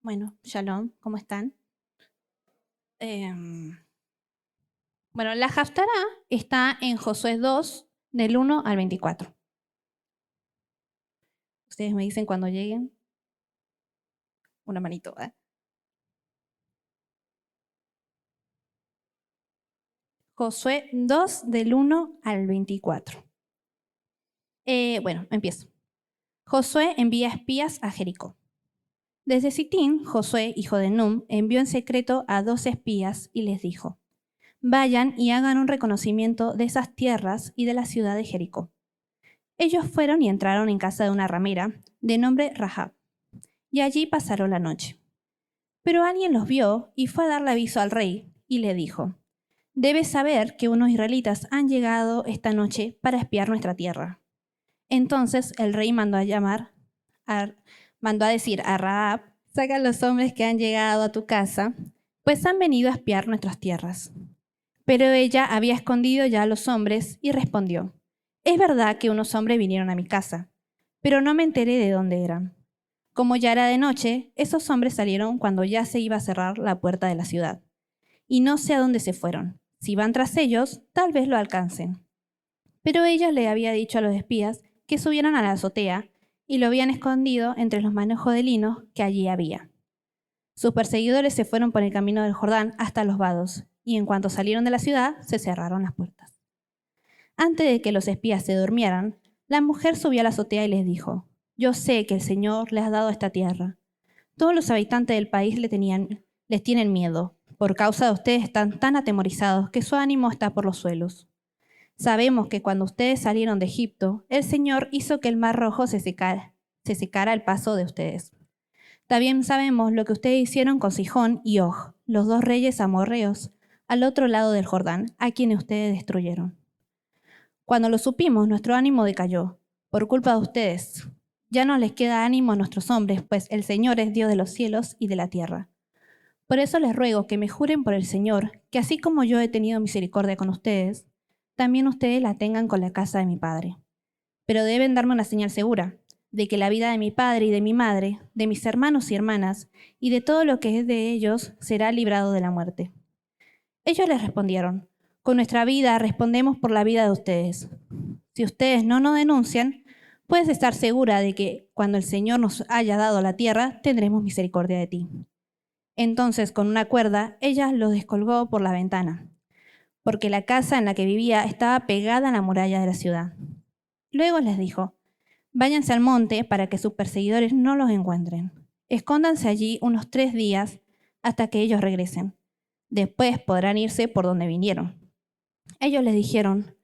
Bueno, Shalom, ¿cómo están? Bueno, la Haftará está en Josué 2, del 1 al 24. Ustedes me dicen cuando lleguen. Una manito, ¿eh? Josué 2, del 1 al 24. Bueno, empiezo. Josué envía espías a Jericó. Desde Sitín, Josué, hijo de Num, envió en secreto a 2 espías y les dijo: vayan y hagan un reconocimiento de esas tierras y de la ciudad de Jericó. Ellos fueron y entraron en casa de una ramera, de nombre Rahab, y allí pasaron la noche. Pero alguien los vio y fue a darle aviso al rey, y le dijo: debes saber que unos israelitas han llegado esta noche para espiar nuestra tierra. Entonces el rey mandó a decir a Rahab: saca a los hombres que han llegado a tu casa, pues han venido a espiar nuestras tierras. Pero ella había escondido ya a los hombres y respondió: es verdad que unos hombres vinieron a mi casa, pero no me enteré de dónde eran. Como ya era de noche, esos hombres salieron cuando ya se iba a cerrar la puerta de la ciudad. Y no sé a dónde se fueron. Si van tras ellos, tal vez lo alcancen. Pero ella le había dicho a los espías que subieran a la azotea y lo habían escondido entre los manojos de lino que allí había. Sus perseguidores se fueron por el camino del Jordán hasta los vados, y en cuanto salieron de la ciudad, se cerraron las puertas. Antes de que los espías se durmieran, la mujer subió a la azotea y les dijo: yo sé que el Señor les ha dado esta tierra. Todos los habitantes del país les tienen miedo. Por causa de ustedes están tan atemorizados que su ánimo está por los suelos. Sabemos que cuando ustedes salieron de Egipto, el Señor hizo que el mar rojo se secara al paso de ustedes. También sabemos lo que ustedes hicieron con Sihón y Og, los 2 reyes amorreos, al otro lado del Jordán, a quienes ustedes destruyeron. Cuando lo supimos, nuestro ánimo decayó, por culpa de ustedes. Ya no les queda ánimo a nuestros hombres, pues el Señor es Dios de los cielos y de la tierra. Por eso les ruego que me juren por el Señor, que así como yo he tenido misericordia con ustedes, también ustedes la tengan con la casa de mi padre. Pero deben darme una señal segura, de que la vida de mi padre y de mi madre, de mis hermanos y hermanas, y de todo lo que es de ellos, será librado de la muerte. Ellos les respondieron: con nuestra vida respondemos por la vida de ustedes. Si ustedes no nos denuncian, puedes estar segura de que cuando el Señor nos haya dado la tierra, tendremos misericordia de ti. Entonces, con una cuerda, ella los descolgó por la ventana, porque la casa en la que vivía estaba pegada a la muralla de la ciudad. Luego les dijo: váyanse al monte para que sus perseguidores no los encuentren. Escóndanse allí unos 3 días hasta que ellos regresen. Después podrán irse por donde vinieron. Ellos les dijeron: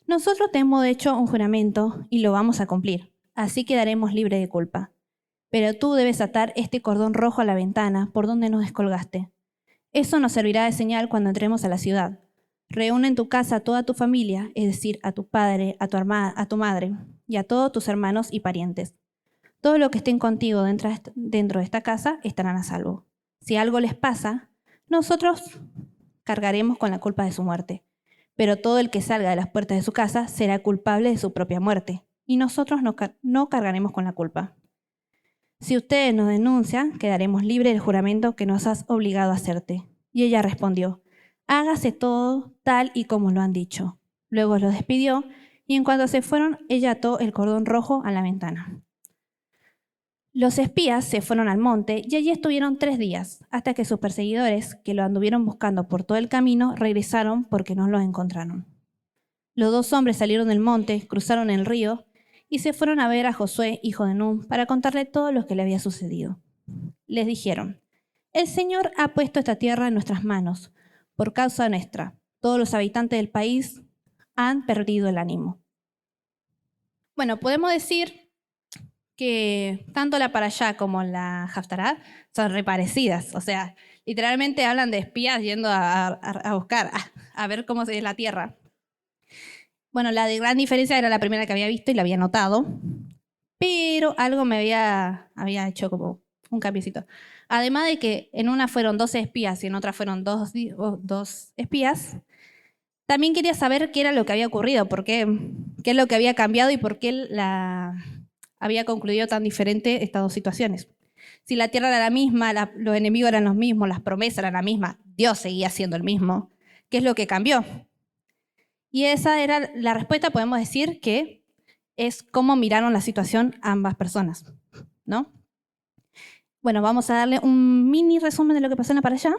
nosotros te hemos hecho un juramento y lo vamos a cumplir, así quedaremos libres de culpa. Pero tú debes atar este cordón rojo a la ventana por donde nos descolgaste. Eso nos servirá de señal cuando entremos a la ciudad. Reúne en tu casa a toda tu familia, es decir, a tu padre, a tu madre y a todos tus hermanos y parientes. Todo lo que estén contigo dentro de esta casa estarán a salvo. Si algo les pasa, nosotros cargaremos con la culpa de su muerte. Pero todo el que salga de las puertas de su casa será culpable de su propia muerte, y nosotros no cargaremos con la culpa. Si ustedes nos denuncian, quedaremos libres del juramento que nos has obligado a hacerte. Y ella respondió: hágase todo tal y como lo han dicho. Luego los despidió, y en cuanto se fueron, ella ató el cordón rojo a la ventana. Los espías se fueron al monte y allí estuvieron 3 días, hasta que sus perseguidores, que lo anduvieron buscando por todo el camino, regresaron porque no los encontraron. Los 2 hombres salieron del monte, cruzaron el río y se fueron a ver a Josué, hijo de Nun, para contarle todo lo que le había sucedido. Les dijeron: el Señor ha puesto esta tierra en nuestras manos, por causa nuestra. Todos los habitantes del país han perdido el ánimo. Bueno, podemos decir que tanto la Parashá como la Haftará son reparecidas. O sea, literalmente hablan de espías yendo a buscar, a ver cómo es la tierra. Bueno, la de gran diferencia era la primera que había visto y la había notado, pero algo me había hecho como un cambiecito. Además de que en una fueron 12 espías y en otra fueron dos espías, también quería saber qué era lo que había ocurrido, qué es lo que había cambiado y por qué había concluido tan diferente estas 2 situaciones. Si la tierra era la misma, los enemigos eran los mismos, las promesas eran las mismas, Dios seguía siendo el mismo. ¿Qué es lo que cambió? Y esa era la respuesta, podemos decir, que es cómo miraron la situación ambas personas, ¿no? Bueno, vamos a darle un mini resumen de lo que pasó en la parashá,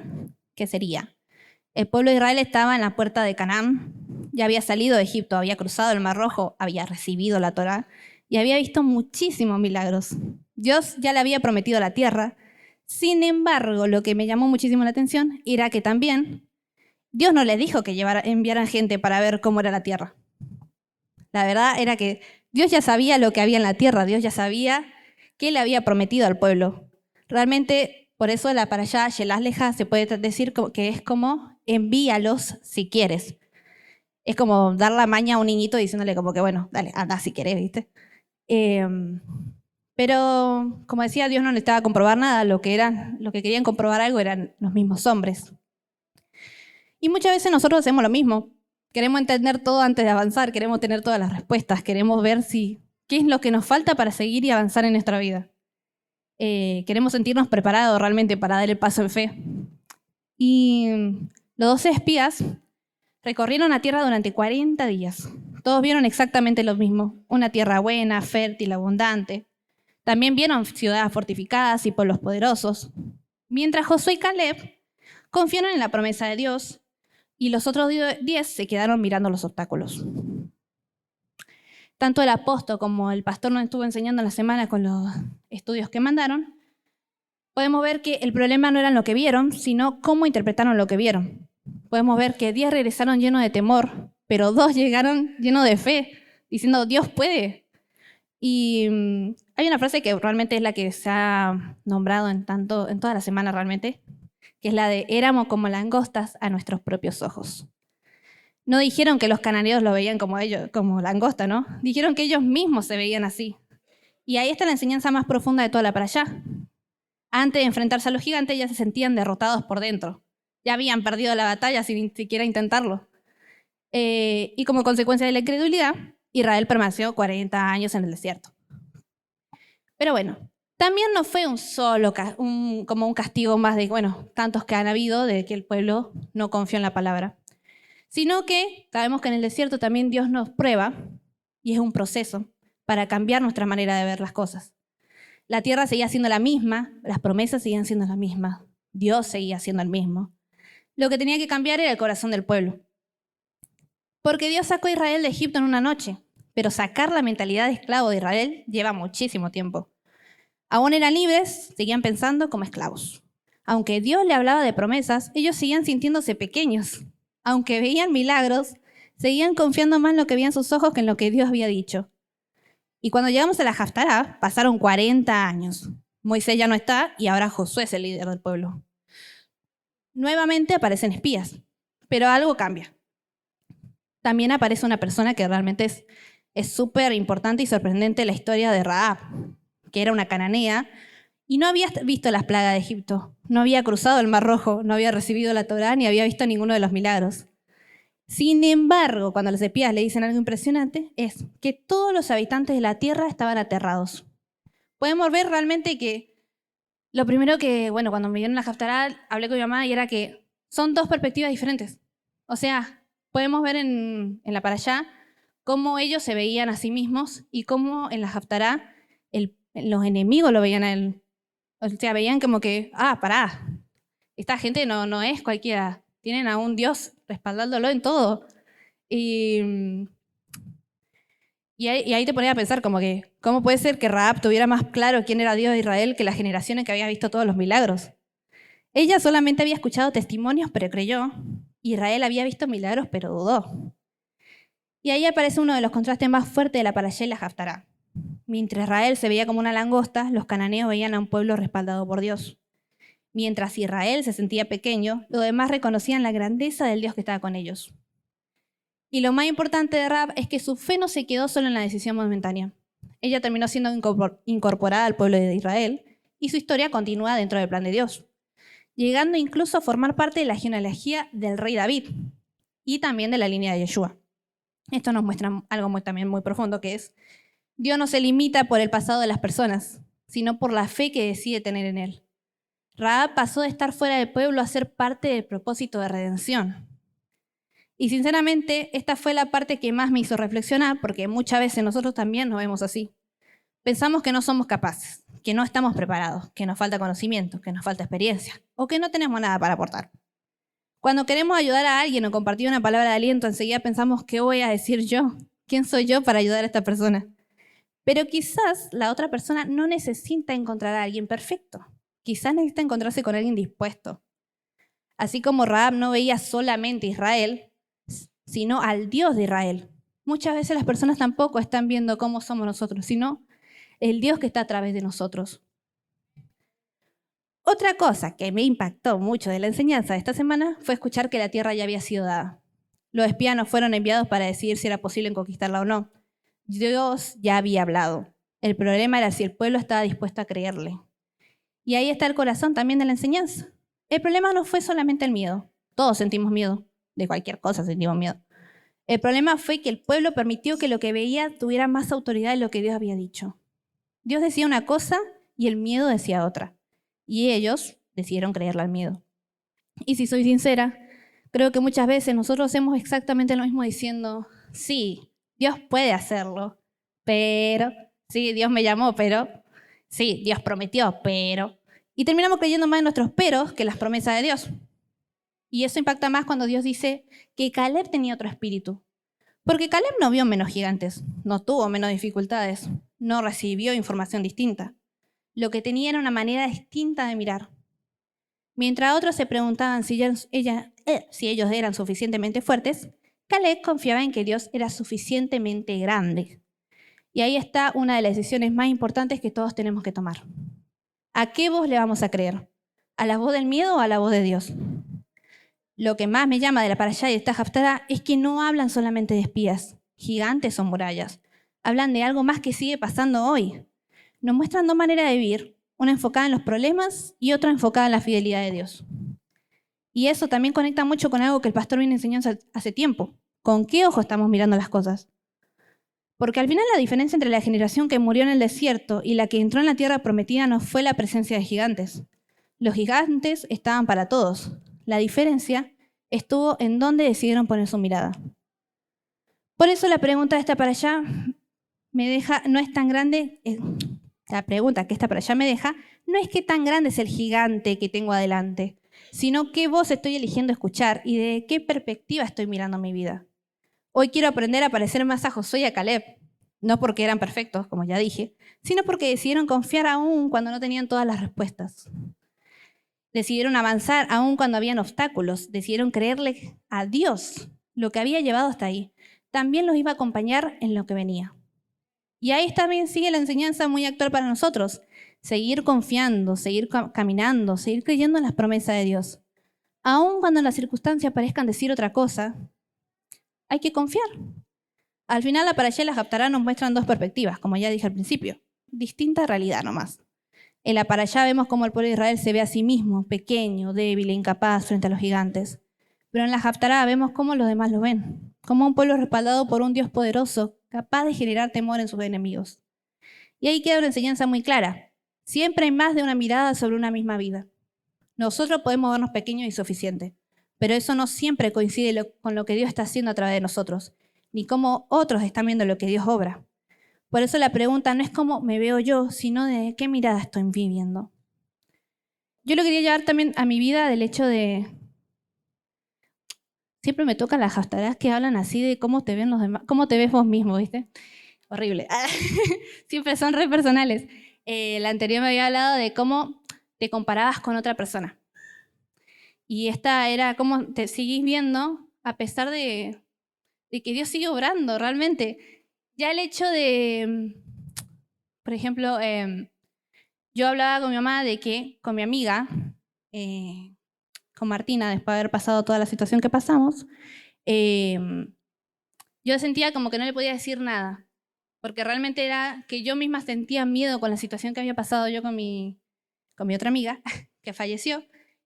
que sería: el pueblo de Israel estaba en la puerta de Canaán, ya había salido de Egipto, había cruzado el Mar Rojo, había recibido la Torá y había visto muchísimos milagros. Dios ya le había prometido la tierra. Sin embargo, lo que me llamó muchísimo la atención era que también Dios no les dijo que enviaran gente para ver cómo era la tierra. La verdad era que Dios ya sabía lo que había en la tierra, Dios ya sabía qué le había prometido al pueblo. Realmente, por eso la parashá Shelach Leja se puede decir que es como envíalos si quieres. Es como dar la maña a un niñito diciéndole como que, bueno, dale, anda si querés, ¿viste? Pero, como decía, Dios no necesitaba comprobar nada, lo que querían comprobar algo eran los mismos hombres. Y muchas veces nosotros hacemos lo mismo. Queremos entender todo antes de avanzar, queremos tener todas las respuestas, queremos ver qué es lo que nos falta para seguir y avanzar en nuestra vida. Queremos sentirnos preparados realmente para dar el paso en fe. Y los 12 espías recorrieron la tierra durante 40 días. Todos vieron exactamente lo mismo: una tierra buena, fértil, abundante. También vieron ciudades fortificadas y pueblos poderosos. Mientras Josué y Caleb confiaron en la promesa de Dios y los otros 10 se quedaron mirando los obstáculos. Tanto el apóstol como el pastor nos estuvo enseñando en la semana con los estudios que mandaron, podemos ver que el problema no era lo que vieron, sino cómo interpretaron lo que vieron. Podemos ver que 10 regresaron llenos de temor, pero 2 llegaron llenos de fe, diciendo Dios puede. Y hay una frase que realmente es la que se ha nombrado en toda la semana realmente, que es la de éramos como langostas a nuestros propios ojos. No dijeron que los cananeos lo veían como ellos, como langosta, ¿no? Dijeron que ellos mismos se veían así. Y ahí está la enseñanza más profunda de toda la parashá. Antes de enfrentarse a los gigantes ya se sentían derrotados por dentro. Ya habían perdido la batalla sin siquiera intentarlo. Y como consecuencia de la incredulidad, Israel permaneció 40 años en el desierto. Pero bueno, también no fue como un castigo más de, bueno, tantos que han habido de que el pueblo no confió en la palabra. Sino que sabemos que en el desierto también Dios nos prueba, y es un proceso para cambiar nuestra manera de ver las cosas. La tierra seguía siendo la misma, las promesas seguían siendo las mismas, Dios seguía siendo el mismo. Lo que tenía que cambiar era el corazón del pueblo. Porque Dios sacó a Israel de Egipto en una noche, pero sacar la mentalidad de esclavo de Israel lleva muchísimo tiempo. Aún eran libres, seguían pensando como esclavos. Aunque Dios le hablaba de promesas, ellos seguían sintiéndose pequeños. Aunque veían milagros, seguían confiando más en lo que veían sus ojos que en lo que Dios había dicho. Y cuando llegamos a la Haftará, pasaron 40 años. Moisés ya no está y ahora Josué es el líder del pueblo. Nuevamente aparecen espías, pero algo cambia. También aparece una persona que realmente es súper importante y sorprendente en la historia de Rahab, que era una cananea y no había visto las plagas de Egipto, no había cruzado el Mar Rojo, no había recibido la Torá ni había visto ninguno de los milagros. Sin embargo, cuando los espías le dicen algo impresionante, es que todos los habitantes de la tierra estaban aterrados. Podemos ver realmente que lo primero que, bueno, cuando me dieron la Haftará, hablé con mi mamá y era que son 2 perspectivas diferentes. O sea, podemos ver en la parashá cómo ellos se veían a sí mismos y cómo en la Haftará los enemigos lo veían a él. O sea, veían como que, pará, esta gente no es cualquiera, tienen a un Dios respaldándolo en todo. Y ahí te ponía a pensar como que, ¿cómo puede ser que Rahab tuviera más claro quién era Dios de Israel que las generaciones que había visto todos los milagros? Ella solamente había escuchado testimonios, pero creyó. Israel había visto milagros, pero dudó. Y ahí aparece uno de los contrastes más fuertes de la parashá y la Haftará. Mientras Israel se veía como una langosta, los cananeos veían a un pueblo respaldado por Dios. Mientras Israel se sentía pequeño, los demás reconocían la grandeza del Dios que estaba con ellos. Y lo más importante de Rahab es que su fe no se quedó solo en la decisión momentánea. Ella terminó siendo incorporada al pueblo de Israel y su historia continúa dentro del plan de Dios, llegando incluso a formar parte de la genealogía del rey David y también de la línea de Yeshua. Esto nos muestra algo también muy profundo, que es Dios no se limita por el pasado de las personas. sino por la fe que decide tener en él. Rahab pasó de estar fuera del pueblo a ser parte del propósito de redención. Y sinceramente, esta fue la parte que más me hizo reflexionar, porque muchas veces nosotros también nos vemos así. Pensamos que no somos capaces, que no estamos preparados, que nos falta conocimiento, que nos falta experiencia, o que no tenemos nada para aportar. Cuando queremos ayudar a alguien o compartir una palabra de aliento, enseguida pensamos, ¿qué voy a decir yo? ¿Quién soy yo para ayudar a esta persona? Pero quizás la otra persona no necesita encontrar a alguien perfecto. Quizás necesita encontrarse con alguien dispuesto. Así como Rahab no veía solamente a Israel, sino al Dios de Israel. Muchas veces las personas tampoco están viendo cómo somos nosotros, sino el Dios que está a través de nosotros. Otra cosa que me impactó mucho de la enseñanza de esta semana fue escuchar que la tierra ya había sido dada. Los espías no fueron enviados para decidir si era posible conquistarla o no. Dios ya había hablado. El problema era si el pueblo estaba dispuesto a creerle. Y ahí está el corazón también de la enseñanza. El problema no fue solamente el miedo. Todos sentimos miedo. De cualquier cosa sentimos miedo. El problema fue que el pueblo permitió que lo que veía tuviera más autoridad de lo que Dios había dicho. Dios decía una cosa y el miedo decía otra. Y ellos decidieron creerle al miedo. Y si soy sincera, creo que muchas veces nosotros hacemos exactamente lo mismo diciendo, sí, Dios puede hacerlo, pero, sí, Dios me llamó, pero, sí, Dios prometió, pero. Y terminamos creyendo más en nuestros peros que en las promesas de Dios. Y eso impacta más cuando Dios dice que Caleb tenía otro espíritu. Porque Caleb no vio menos gigantes, no tuvo menos dificultades, no recibió información distinta. Lo que tenía era una manera distinta de mirar. Mientras otros se preguntaban si ellos eran suficientemente fuertes, Caleb confiaba en que Dios era suficientemente grande. Y ahí está una de las decisiones más importantes que todos tenemos que tomar. ¿A qué voz le vamos a creer? ¿A la voz del miedo o a la voz de Dios? Lo que más me llama de la parashá y de esta haftará es que no hablan solamente de espías, gigantes o murallas. Hablan de algo más que sigue pasando hoy. Nos muestran dos maneras de vivir, una enfocada en los problemas y otra enfocada en la fidelidad de Dios. Y eso también conecta mucho con algo que el pastor viene enseñando hace tiempo. ¿Con qué ojo estamos mirando las cosas? Porque al final la diferencia entre la generación que murió en el desierto y la que entró en la tierra prometida no fue la presencia de gigantes. Los gigantes estaban para todos. La diferencia estuvo en dónde decidieron poner su mirada. Por eso la pregunta de esta para allá me deja, no es tan grande. La pregunta que esta para allá me deja no es qué tan grande es el gigante que tengo adelante, sino qué voz estoy eligiendo escuchar y de qué perspectiva estoy mirando mi vida. Hoy quiero aprender a parecer más a Josué y a Caleb, no porque eran perfectos, como ya dije, sino porque decidieron confiar aún cuando no tenían todas las respuestas. Decidieron avanzar aún cuando habían obstáculos, decidieron creerle a Dios lo que había llevado hasta ahí. También los iba a acompañar en lo que venía. Y ahí también sigue la enseñanza muy actual para nosotros. Seguir confiando, seguir caminando, seguir creyendo en las promesas de Dios. Aun cuando las circunstancias parezcan decir otra cosa, hay que confiar. Al final la parashá y la haftará nos muestran dos perspectivas, como ya dije al principio. Distinta realidad nomás. En la parashá vemos cómo el pueblo de Israel se ve a sí mismo, pequeño, débil e incapaz frente a los gigantes. Pero en la haftará vemos cómo los demás lo ven. Como un pueblo respaldado por un Dios poderoso, capaz de generar temor en sus enemigos. Y ahí queda una enseñanza muy clara. Siempre hay más de una mirada sobre una misma vida. Nosotros podemos vernos pequeños y suficientes, pero eso no siempre coincide con lo que Dios está haciendo a través de nosotros, ni cómo otros están viendo lo que Dios obra. Por eso la pregunta no es cómo me veo yo, sino de qué mirada estoy viviendo. Yo lo quería llevar también a mi vida del hecho de... Siempre me tocan las haftarás que hablan así de cómo te ven los demás, cómo te ves vos mismo, ¿viste? Horrible. Siempre son re personales. La anterior me había hablado de cómo te comparabas con otra persona. Y esta era cómo te seguís viendo a pesar de que Dios sigue obrando realmente. Ya el hecho de, por ejemplo, yo hablaba con mi mamá de que con mi amiga, con Martina, después de haber pasado toda la situación que pasamos, yo sentía como que no le podía decir nada, porque realmente era que yo misma sentía miedo con la situación que había pasado yo con mi otra amiga, que falleció,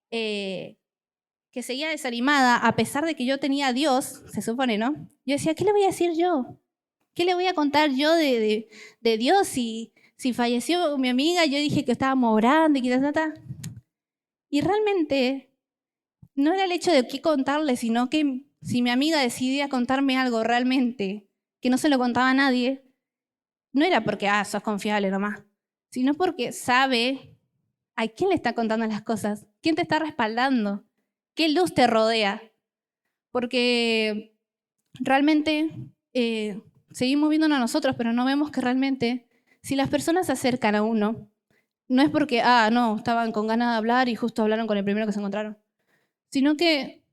que seguía desanimada, a pesar de que yo tenía a Dios, se supone, ¿no? Yo decía, ¿qué le voy a decir yo? ¿Qué le voy a contar yo de Dios si Si falleció mi amiga, yo dije que estábamos orando y que. Y realmente no era el hecho de qué contarle, sino que si mi amiga decidía contarme algo realmente que no se lo contaba a nadie, no era porque, sos confiable nomás, sino porque sabe a quién le está contando las cosas, quién te está respaldando, qué luz te rodea. Porque realmente seguimos viéndonos a nosotros, pero no vemos que realmente si las personas se acercan a uno, no es porque, no, estaban con ganas de hablar y justo hablaron con el primero que se encontraron, sino que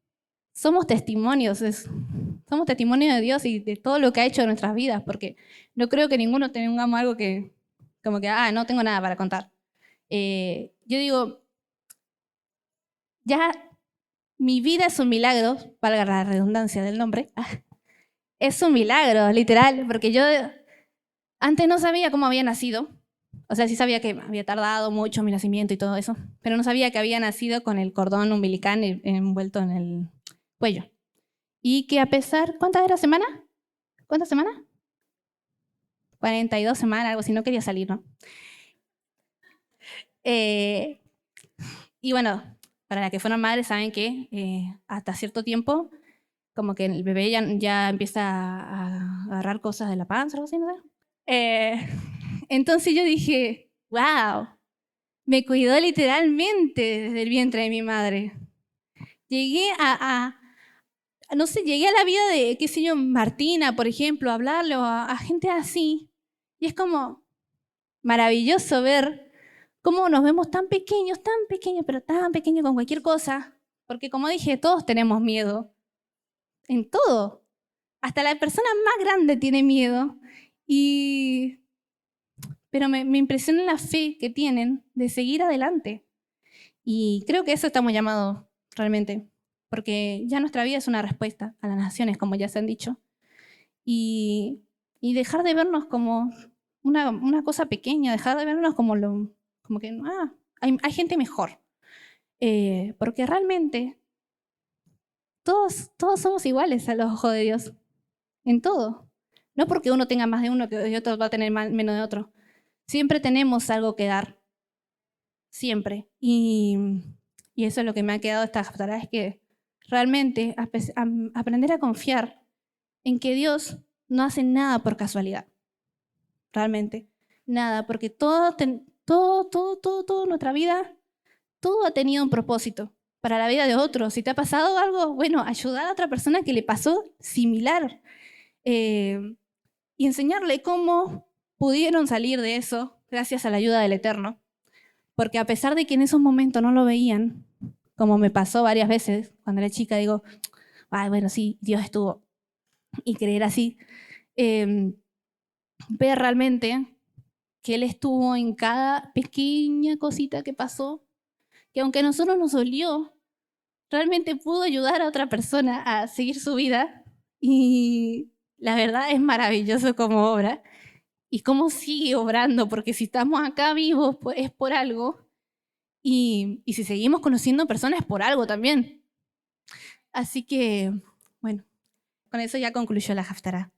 somos testimonios, somos testimonios de Dios y de todo lo que ha hecho en nuestras vidas, porque no creo que ninguno tengamos algo que, como que, no tengo nada para contar. Yo digo, ya mi vida es un milagro, valga la redundancia del nombre, es un milagro, literal, porque yo antes no sabía cómo había nacido. O sea, sí sabía que había tardado mucho mi nacimiento y todo eso, pero no sabía que había nacido con el cordón umbilical envuelto en el cuello. Y que a pesar, ¿cuántas era semana? ¿Cuántas semanas? 42 semanas, algo así, no quería salir, ¿no? Y bueno, para las que fueron madres saben que hasta cierto tiempo, como que el bebé ya empieza a agarrar cosas de la panza o algo así, ¿no? Entonces yo dije, wow, me cuidó literalmente desde el vientre de mi madre. Llegué no sé, llegué a la vida de, qué sé yo, Martina, por ejemplo, a hablarle a gente así. Y es como maravilloso ver cómo nos vemos tan pequeños, pero tan pequeños con cualquier cosa. Porque como dije, todos tenemos miedo. En todo. Hasta la persona más grande tiene miedo. Pero me impresiona la fe que tienen de seguir adelante. Y creo que eso estamos llamados realmente, porque ya nuestra vida es una respuesta a las naciones, como ya se han dicho, y dejar de vernos como una cosa pequeña, dejar de vernos como que hay gente mejor, porque realmente todos somos iguales a los ojos de Dios, en todo. No porque uno tenga más de uno que otro va a tener menos de otro. Siempre tenemos algo que dar, siempre. Y eso es lo que me ha quedado de esta Haftarah, es que realmente aprender a confiar en que Dios no hace nada por casualidad. Realmente, nada, porque todo, nuestra vida, todo ha tenido un propósito para la vida de otros. Si te ha pasado algo, bueno, ayudar a otra persona que le pasó similar y enseñarle cómo pudieron salir de eso gracias a la ayuda del Eterno. Porque a pesar de que en esos momentos no lo veían, como me pasó varias veces cuando era chica, digo, bueno, sí, Dios estuvo. Y creer así, ver realmente que Él estuvo en cada pequeña cosita que pasó, que aunque a nosotros nos dolió, realmente pudo ayudar a otra persona a seguir su vida. Y la verdad es maravilloso como obra y cómo sigue obrando, porque si estamos acá vivos es por algo. Y si seguimos conociendo personas por algo también. Así que, bueno, con eso ya concluyó la Haftarah.